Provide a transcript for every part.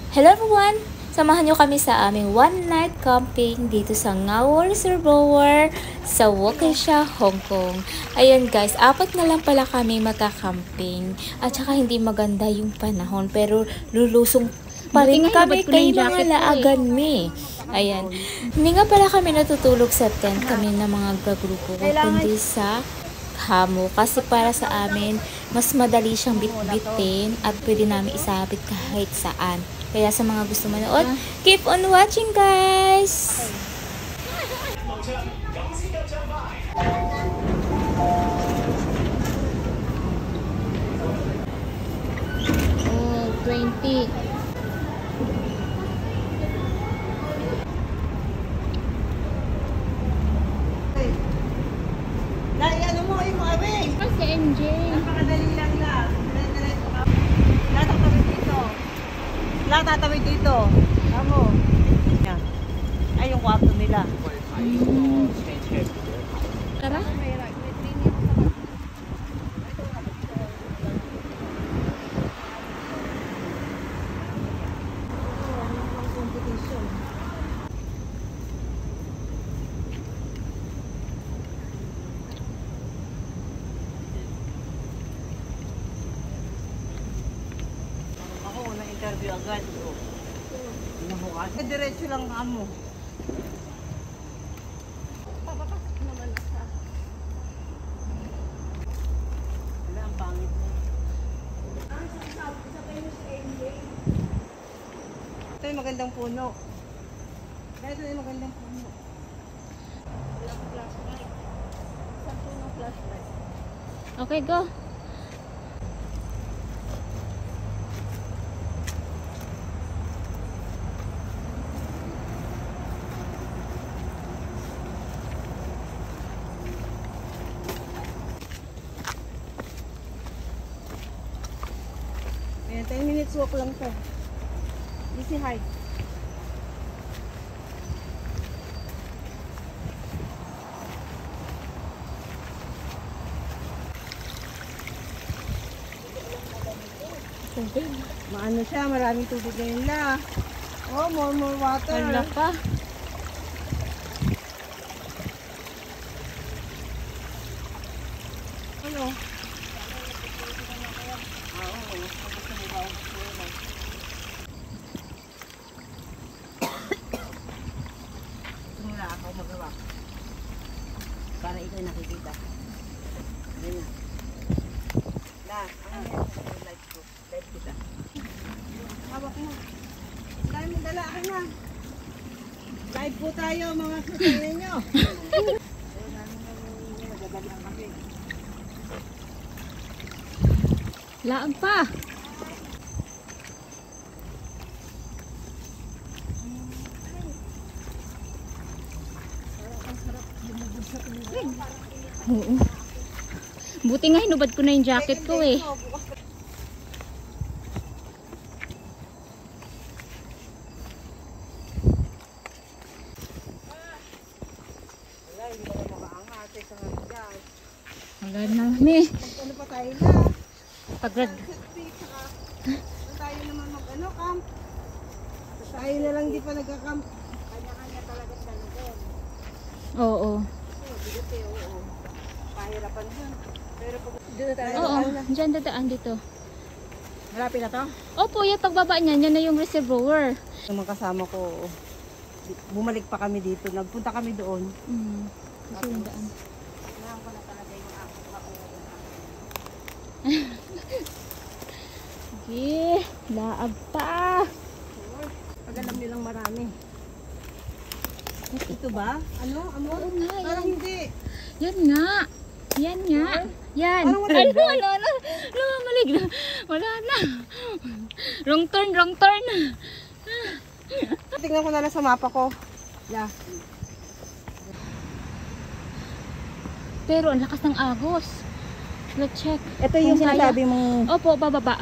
Hello everyone! Samahan nyo kami sa aming one night camping dito sa Ngao Reservoir sa Waukesha, Hong Kong. Ayan guys, 4 na lang pala kami magka-camping. At saka hindi maganda yung panahon pero lulusong pa rin kami kay mga laagan me. Ayan. Hindi nga pala kami natutulog sa tent kami na mga gagrupo ko, kundi sa hamo. Kasi para sa amin, mas madali siyang bitbitin at pwede namin isabit kahit saan. Kaya sa mga gusto manood, keep on watching guys! Oh, 20. Ano mo yung mga abing? Si MJ. Napakadali lang na. Lahat tatawid dito. Lahat tatawid dito. Tamo. Yan. Ay, yung kwarto nila. Tara. Ako, na-interview agad. Nahukas. Diretso lang kamo. Wala, ang pangit mo. Ito yung magandang puno. Ito yung magandang puno. Walang flashlight. Saan po ng flashlight? Okay, go. Ayan, 10 minutes walk lang to. Easy hike. Maano siya, maraming tubig ngayon la. Oh, more water. Wala pa. Ano? Tumula ako magawa. Para ikaw nakikita. Ganyan. La, ano yan? Light ko. Light kita. Hawak mo. Dahil mo dala, akin na. Live po tayo mga susayin nyo. Magagaling kami. Laag pa. Oo. Buti nga hinubad ko na yung jacket ko eh. Wala, hindi ka na makaangat. Sa nga dyan. Wala na ni. Ano pa tayo na? Pag-grad. Tayo naman mag-ano, camp. Tayo na lang di pa nagka-camp. Kanya-kanya talaga siya na doon. Oo. Bigot eh, oo. Pahirapan dyan. Pero pag dito tayo. Oo. Diyan dadaan dito. Malapit na to? Opo, yung pagbaba niyan, yan na yung reservoir. Yung mga kasama ko, bumalik pa kami dito. Nagpunta kami doon. Kasi yung daan. Kailangan ko na talaga yung ako. Okay, laag pa. Pag alam nilang marami. Ito ba? Ano? Oo nga, Parang yan. hindi. Yan nga. Yan nga. Yan. Parang wala Ay, na. wala na. Malig na. Wala na. Wrong turn, wrong turn. Tingnan ko na lang sa mapa ko. Yeah. Pero ang lakas ng agos. Let's check. Ito yung Kung kaya. sinasabi mong Opo, bababa.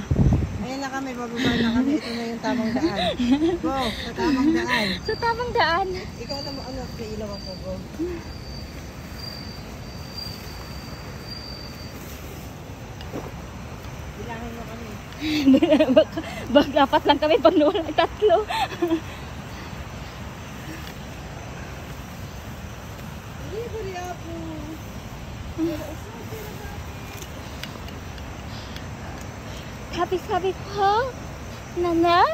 ayan na kami, bababa na kami. Ito na yung tamang daan. Go, sa tamang daan. Sa tamang daan. Ikaw na ano, may ilaw ako, go. Bilangin mo kami. Bag apat lang kami pag nawala ay tatlo. Sabi ko, nanay?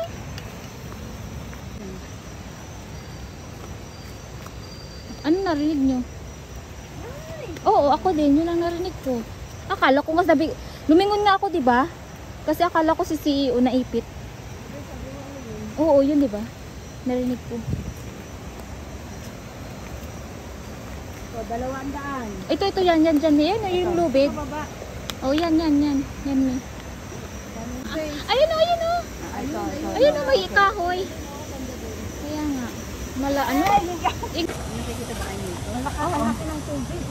Ano narinig nyo? Oo, ako din. Yun ang narinig ko. Akala ko nga sabi, lumingon nga ako, di ba? Kasi akala ko si CEO naipit. Oo, yun, di ba? Narinig ko. So, 200. Ito, yan, yan, yan, yung lubid. Oh, yan. Yan, may. Ayun o. Ayun o, may kahoy. Kaya nga. Ano? Nakikita ba kayo ito? Nakahanapin ng tubig.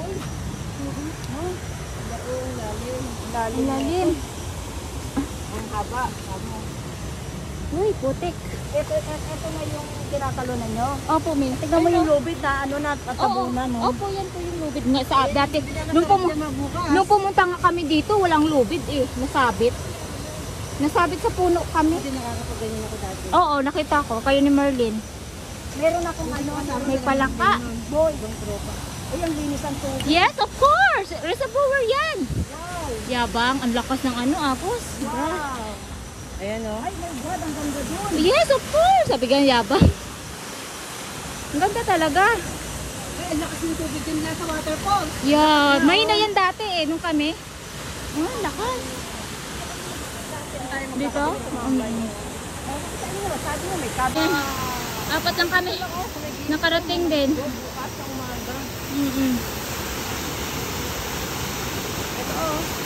Lalim. Ang haba. Uy, putik. Ito na yung tinatalunan nyo. Opo, Min. Tignan mo yung lubid na ano na tatabunan. No? Opo, yan po yung lubid nga sa dati. Nung pumunta nga kami dito, walang lubid eh. Nasabit sa puno kami. Hindi nakakapagganyan ako dati. Oo, nakita ko. Kayo ni Merlin. Meron akong ano. May palaka. Boy, bang tropa. Ay, ang linis ang tubig. Yes, of course. Reservoir yan. Wow. Yabang, ang lakas ng ano, Apos. Wow. Ayan o. Ay my God, ang ganda doon. Yes, of course. Sabi ka yabang. Ang ganda talaga. Ay, ang lakas ng tubig din na sa waterfall. Yeah, may na yan dati eh, nung kami. Oh, lakas. Dito? Sabi mo, may kaba. Apat lang kami. Nakarating din. Bukas ang umaga. Ito o.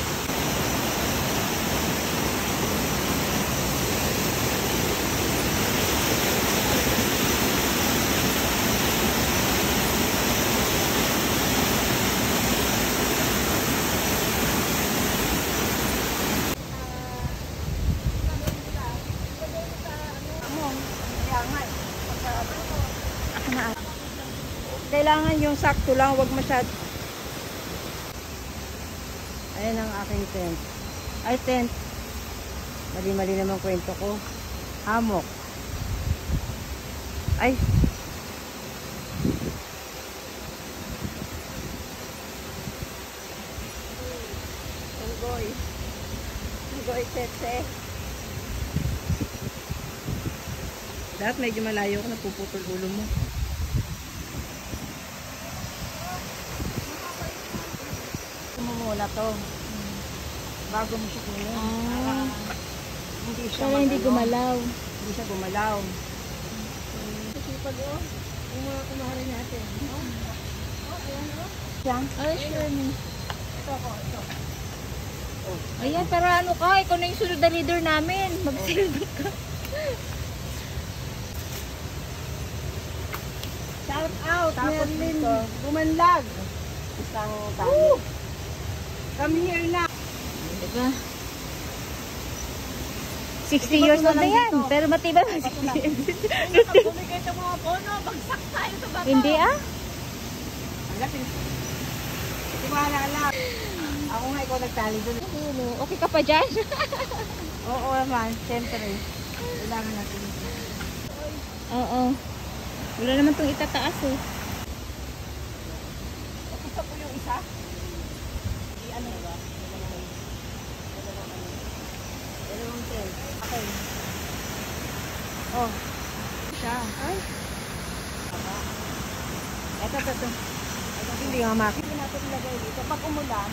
Kailangan yung sakto lang, wag masyad. Ayan ang aking tent. Ay, tent. Mali-mali naman kwento ko. Hammock. Ay. Unggoy. Unggoy, tete. Dapat medyo malayo ko, napuputol ulo mo. Muna to. Bago mo siya kunin. Hindi siya Pero hindi gumalaw. Hindi siya gumalaw. Sipag o. Yung mga kumaharin natin. Ayan o. Siya. Ay, sure me. Ito ako. Ito. Ayan, para ano ka? Ikaw na yung sunod na leader namin. Mag-silver ka. Shout out. Tapos dito. Bumanlag. Isang tali. Come here na. Diba? 60 years old na yan. Pero matibay ba? Nakabumigay ito mga bono. Bagsak tayo sa baba. Hindi ah. Ang lapin. Tiwala lang. Ako nga ikaw nagtali doon. Okay ka pa dyan? Oo naman. Siyempre. Kailangan natin. Oo. Wala naman itong itataas eh. Gusto po yung isa? Ano ba? Dalawang tent. Okay. Oh. Siya. Ay. Ito. Hindi nga makit. Hindi natin ilagay dito. Pag umulan,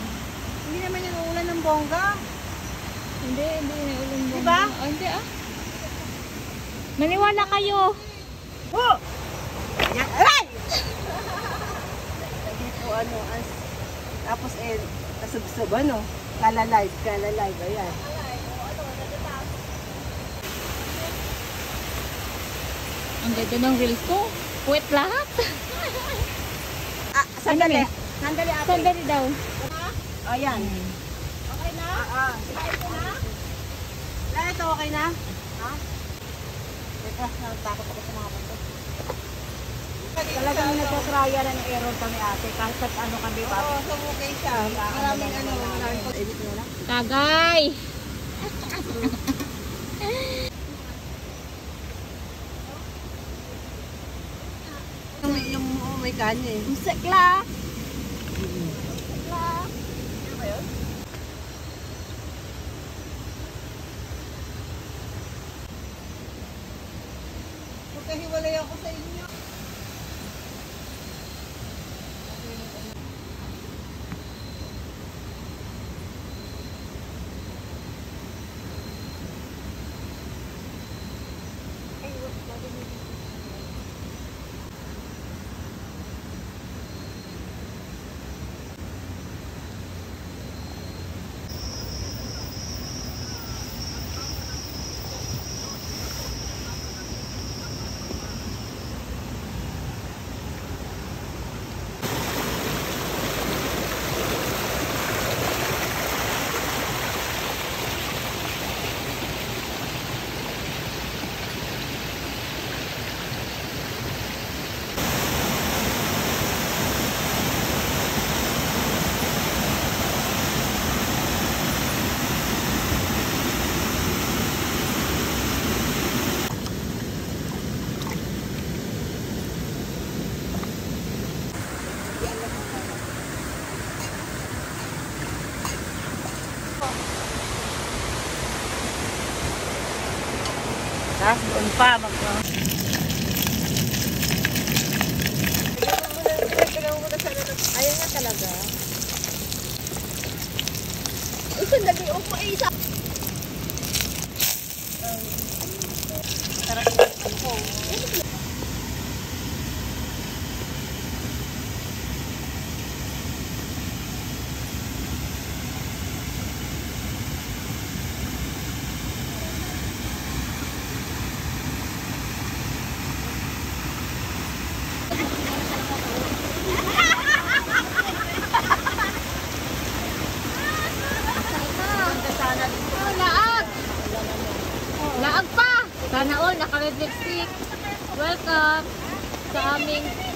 hindi naman yung ulan ng bongga. Hindi na ulan mo. Diba? Oh, hindi ah. Maniwala kayo. Oh! Yan. Aray! Hindi po ano, tapos kasubsob ano, kala live, ayan. Ang ganda ng reels ko. Puwet lahat. Sandali. Ano, Sandali ate. Sandali daw. Ayan. Okay na? Ito na? Ito okay na? Ha? Teka, natakot ako sa mga punto. Talagang nagkakraya na ng error kami ate. Kahit sa ano kami pa. Oo, so okay siya. Maraming edit mo na. Tagay. may kanya eh. Musikla! Magkahiwalay ako sa inyo. Tapos doon pa, Ayun nga talaga. Isa lagi ako ay isa. Sarap ko. laag! Laag pa! Sana all, naka-red lipstick. Welcome sa aming